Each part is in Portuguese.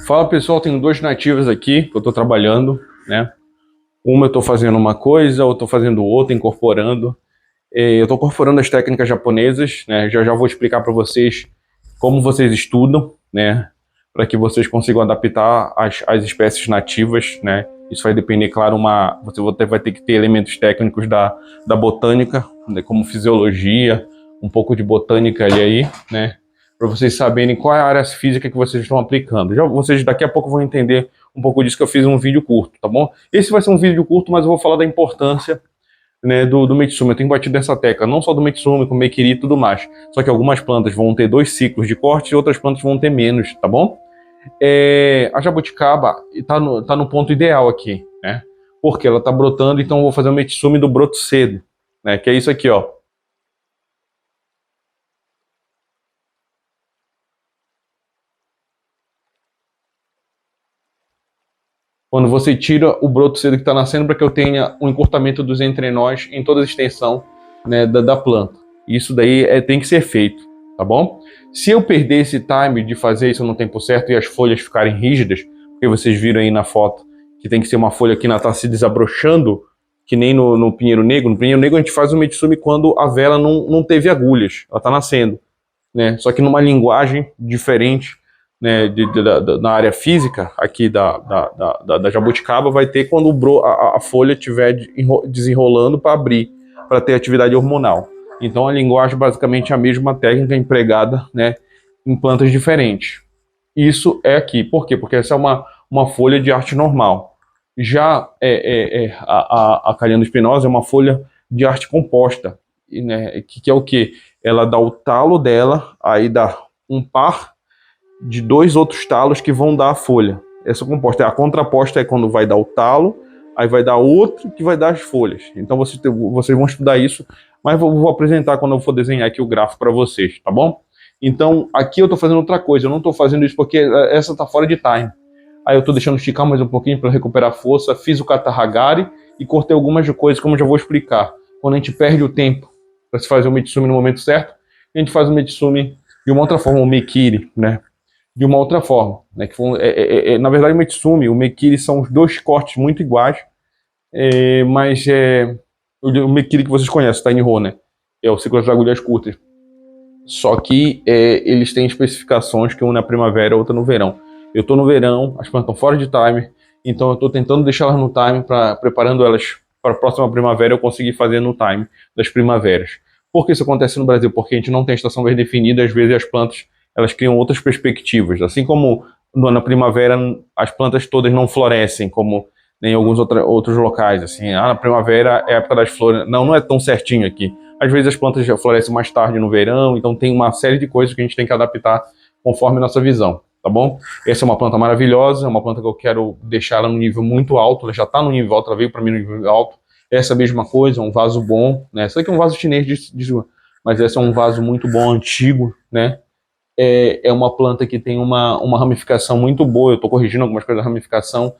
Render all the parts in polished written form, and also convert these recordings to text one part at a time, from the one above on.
Fala pessoal, tenho duas nativas aqui que eu estou trabalhando, né? Uma eu estou fazendo uma coisa, outra estou fazendo outra, incorporando. Eu estou incorporando as técnicas japonesas, né? Já vou explicar para vocês como vocês estudam, né? Para que vocês consigam adaptar as espécies nativas, né? Isso vai depender, claro, você vai ter que ter elementos técnicos da botânica, né? Como fisiologia, um pouco de botânica ali aí, né? Para vocês saberem qual é a área física que vocês estão aplicando. Vocês daqui a pouco vão entender um pouco disso, que eu fiz um vídeo curto, tá bom? Esse vai ser um vídeo curto, mas eu vou falar da importância, né, do Metsumi. Eu tenho batido nessa tecla, não só do Metsumi, como Mekiri e tudo mais. Só que algumas plantas vão ter 2 ciclos de corte e outras plantas vão ter menos, tá bom? A jabuticaba tá no ponto ideal aqui, né? Porque ela tá brotando, então eu vou fazer o Metsumi do broto cedo, né? Que é isso aqui, ó. Quando você tira o broto cedo que está nascendo, para que eu tenha um encurtamento dos entrenós em toda a extensão, né, da planta. Isso daí tem que ser feito, tá bom? Se eu perder esse time de fazer isso no tempo certo e as folhas ficarem rígidas, porque vocês viram aí na foto que tem que ser uma folha que ainda está se desabrochando, que nem no pinheiro negro. No pinheiro negro a gente faz o Metsumi quando a vela não teve agulhas, ela está nascendo, né? Só que numa linguagem diferente, né, na área física aqui da jabuticaba, vai ter quando a folha estiver desenrolando para abrir, para ter atividade hormonal. Então a linguagem basicamente é a mesma técnica empregada, né, em plantas diferentes. Isso é aqui. Por quê? Porque essa é uma folha de arte normal. Já a Calhanda espinosa é uma folha de arte composta, né, que é o quê? Ela dá o talo dela, aí dá um par de 2 outros talos que vão dar a folha. Essa composta, a contraposta é quando vai dar o talo, aí vai dar outro que vai dar as folhas. Então vocês vão estudar isso, mas vou apresentar quando eu for desenhar aqui o gráfico para vocês, tá bom? Então aqui eu estou fazendo outra coisa, eu não estou fazendo isso porque essa está fora de time. Aí eu estou deixando esticar mais um pouquinho para recuperar força, fiz o Katahagari e cortei algumas coisas, como eu já vou explicar. Quando a gente perde o tempo para se fazer o Metsumi no momento certo, a gente faz o Metsumi de uma outra forma, o Mekiri, né? De uma outra forma, né? Na verdade, o Metsumi e o Mekiri são os 2 cortes muito iguais, mas o Mekiri que vocês conhecem, o Tiny Ho, né? É o ciclo das agulhas curtas. Só que eles têm especificações que uma na primavera e outra no verão. Eu estou no verão, as plantas estão fora de time, então eu estou tentando deixar elas no time, preparando elas para a próxima primavera eu conseguir fazer no time das primaveras. Por que isso acontece no Brasil? Porque a gente não tem estação bem definida, às vezes as plantas elas criam outras perspectivas. Assim como na primavera as plantas todas não florescem, como em alguns outros locais. Assim, na primavera é a época das flores. Não é tão certinho aqui. Às vezes as plantas já florescem mais tarde no verão, então tem uma série de coisas que a gente tem que adaptar conforme a nossa visão, tá bom? Essa é uma planta maravilhosa, é uma planta que eu quero deixar ela no nível muito alto, ela já está no nível alto, ela veio para mim no nível alto. Essa é a mesma coisa, um vaso bom, né? Essa aqui é um vaso chinês, mas esse é um vaso muito bom, antigo, né? É uma planta que tem uma ramificação muito boa. Eu estou corrigindo algumas coisas da ramificação.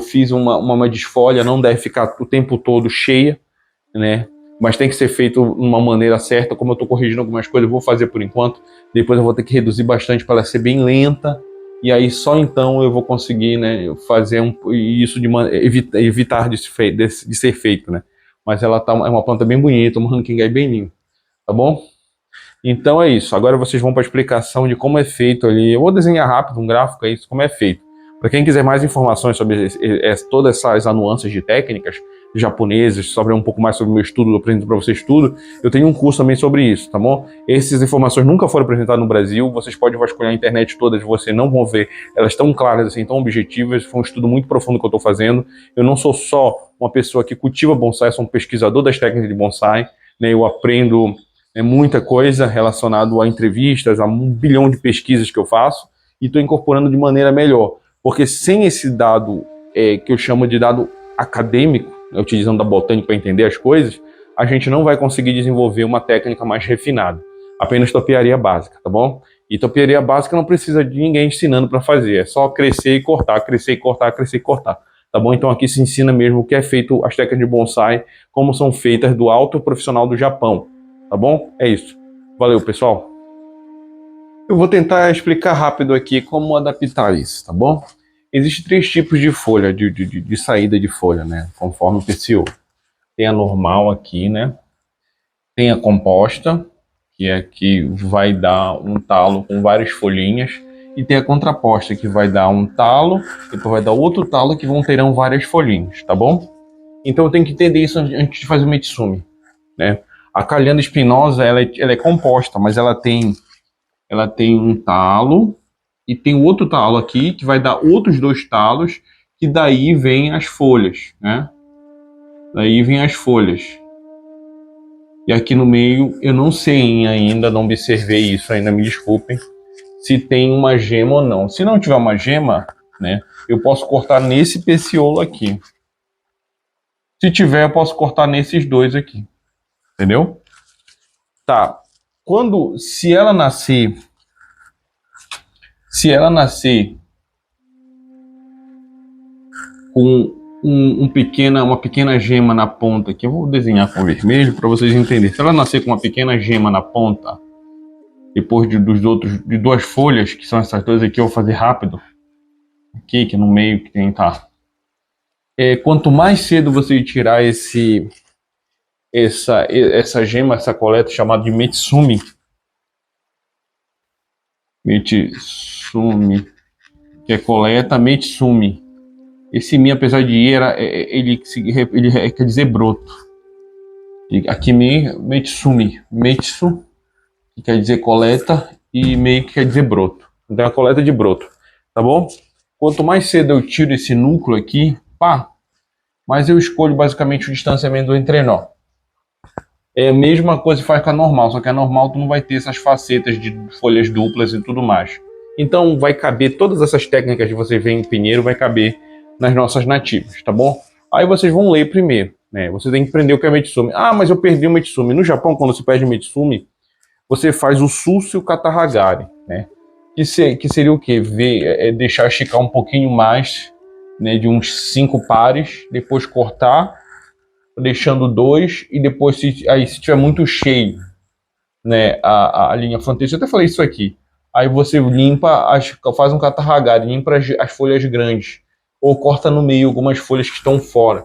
Fiz uma desfolha, não deve ficar o tempo todo cheia, né? Mas tem que ser feito de uma maneira certa. Como eu estou corrigindo algumas coisas, eu vou fazer por enquanto. Depois eu vou ter que reduzir bastante para ela ser bem lenta. E aí só então eu vou conseguir, né, fazer isso evitar de ser feito, né? Mas ela é uma planta bem bonita, um ranking bem lindo, tá bom? Então é isso. Agora vocês vão para a explicação de como é feito ali. Eu vou desenhar rápido um gráfico, é isso, como é feito. Para quem quiser mais informações sobre todas essas nuances de técnicas japonesas, sobre um pouco mais sobre o meu estudo, eu apresento para vocês tudo, eu tenho um curso também sobre isso, tá bom? Essas informações nunca foram apresentadas no Brasil, vocês podem vasculhar a internet todas, vocês não vão ver elas tão claras assim, tão objetivas. Foi um estudo muito profundo que eu estou fazendo. Eu não sou só uma pessoa que cultiva bonsai, eu sou um pesquisador das técnicas de bonsai, né? Eu aprendo muita coisa relacionada a entrevistas, a 1 bilhão de pesquisas que eu faço, e estou incorporando de maneira melhor. Porque sem esse dado, que eu chamo de dado acadêmico, né, utilizando da botânica para entender as coisas, a gente não vai conseguir desenvolver uma técnica mais refinada. Apenas topiaria básica, tá bom? E topiaria básica não precisa de ninguém ensinando para fazer, é só crescer e cortar, crescer e cortar, crescer e cortar. Tá bom? Então aqui se ensina mesmo o que é feito, as técnicas de bonsai, como são feitas do alto profissional do Japão. Tá bom? É isso. Valeu, pessoal. Eu vou tentar explicar rápido aqui como adaptar isso, tá bom? Existem 3 tipos de folha, de saída de folha, né? Conforme o PCO. Tem a normal aqui, né? Tem a composta, que é que vai dar um talo com várias folhinhas. E tem a contraposta, que vai dar um talo, depois vai dar outro talo, que terão várias folhinhas, tá bom? Então eu tenho que entender isso antes de fazer o Metsumi, né? A Calhandra espinosa, ela é composta, mas ela tem um talo e tem outro talo aqui que vai dar outros 2 talos, que daí vem as folhas, né? Daí vem as folhas. E aqui no meio eu não sei ainda, não observei isso ainda, me desculpem, se tem uma gema ou não. Se não tiver uma gema, né, eu posso cortar nesse peciolo aqui. Se tiver, eu posso cortar nesses 2 aqui. Entendeu? Tá. Se ela nascer com uma pequena gema na ponta, que eu vou desenhar com vermelho para vocês entenderem. Se ela nascer com uma pequena gema na ponta, depois de 2 folhas, que são essas 2 aqui, eu vou fazer rápido. Aqui, que no meio que tem, tá. Quanto mais cedo você tirar essa gema, essa coleta chamada de Metsumi, que é coleta Metsumi. Esse Mi, apesar de ir, ele quer dizer broto. E aqui Metsumi, Metsu, que quer dizer coleta, e Mei, que quer dizer broto. Então é a coleta de broto, tá bom? Quanto mais cedo eu tiro esse núcleo aqui, mais eu escolho basicamente o distanciamento do entrenó. É a mesma coisa que faz com a normal, só que a normal tu não vai ter essas facetas de folhas duplas e tudo mais. Então vai caber todas essas técnicas que você vê em Pinheiro, vai caber nas nossas nativas, tá bom? Aí vocês vão ler primeiro, né? Você tem que aprender o que é Metsumi. Mas eu perdi o Metsumi. No Japão, quando você perde o Metsumi, você faz o Susu e o Katahagari, né? Que seria o quê? Deixar esticar um pouquinho mais, né? De uns 5 pares, depois cortar, deixando 2, e depois, se tiver muito cheio, né? A linha fronteira, eu até falei isso aqui. Aí você faz um Katahagari, limpa as folhas grandes, ou corta no meio algumas folhas que estão fora.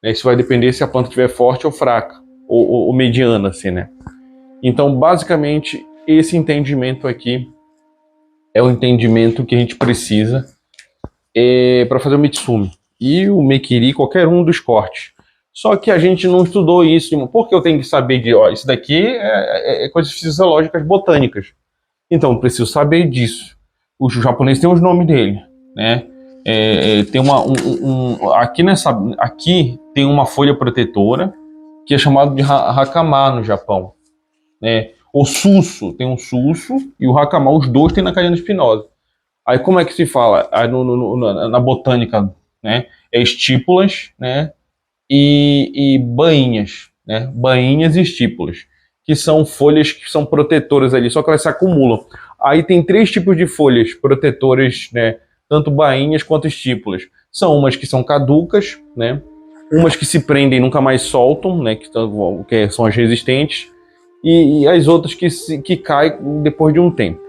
Isso vai depender se a planta estiver forte ou fraca, ou mediana, assim, né? Então, basicamente, esse entendimento aqui é o entendimento que a gente precisa para fazer o Mitsumi. E o Mekiri, qualquer um dos cortes. Só que a gente não estudou isso. Por que eu tenho que saber isso daqui é coisas fisiológicas botânicas. Então, eu preciso saber disso. O japonês tem os nomes dele, né? Tem aqui tem uma folha protetora que é chamada de hakama no Japão, né? O susso, tem um susso, e o hakama, os 2 tem na Calhandra espinosa. Aí como é que se fala? Na botânica, né? Estípulas, né? E bainhas, né? Bainhas e estípulas, que são folhas que são protetoras ali, só que elas se acumulam. Aí tem 3 tipos de folhas protetoras, né? Tanto bainhas quanto estípulas. São umas que são caducas, né? Umas que se prendem e nunca mais soltam, né? Que são as resistentes. E as outras que caem depois de um tempo,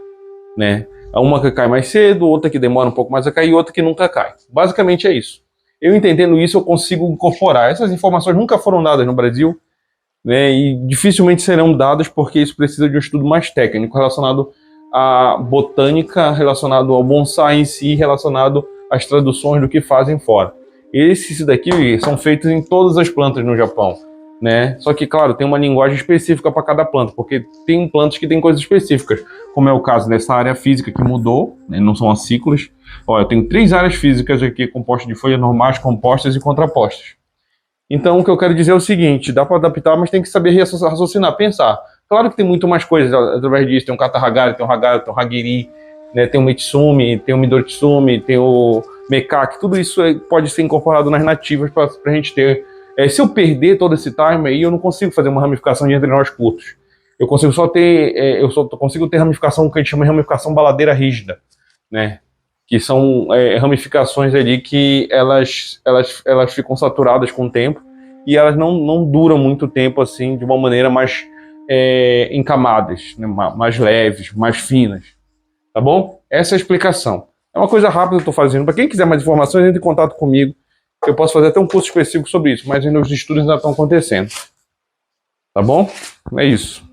né? Uma que cai mais cedo, outra que demora um pouco mais a cair e outra que nunca cai. Basicamente é isso. Eu entendendo isso, eu consigo incorporar. Essas informações nunca foram dadas no Brasil, né? E dificilmente serão dadas, porque isso precisa de um estudo mais técnico relacionado à botânica, relacionado ao bonsai em si, relacionado às traduções do que fazem fora. Esses daqui são feitos em todas as plantas no Japão, né? Só que, claro, tem uma linguagem específica para cada planta, porque tem plantas que têm coisas específicas, como é o caso dessa área física que mudou, né? Não são as ciclas. Eu tenho 3 áreas físicas aqui compostas de folhas normais, compostas e contrapostas. Então, o que eu quero dizer é o seguinte: dá para adaptar, mas tem que saber raciocinar, pensar. Claro que tem muito mais coisas através disso. Tem um Katahagari, tem um Hagari, tem um Hagiri, né? Tem o Metsumi, tem o Midoritsumi, tem o Mekaki. Tudo isso pode ser incorporado nas nativas para a gente ter. Se eu perder todo esse time aí, eu não consigo fazer uma ramificação de entrenós curtos. Eu consigo consigo ter ramificação que a gente chama de ramificação baladeira rígida, né? Que são ramificações ali que elas ficam saturadas com o tempo e elas não duram muito tempo assim, de uma maneira mais em camadas, né? Mais leves, mais finas. tá bom? Essa é a explicação. É uma coisa rápida que eu estou fazendo. Para quem quiser mais informações, entre em contato comigo. Eu posso fazer até um curso específico sobre isso, mas ainda os estudos ainda estão acontecendo. Tá bom? É isso.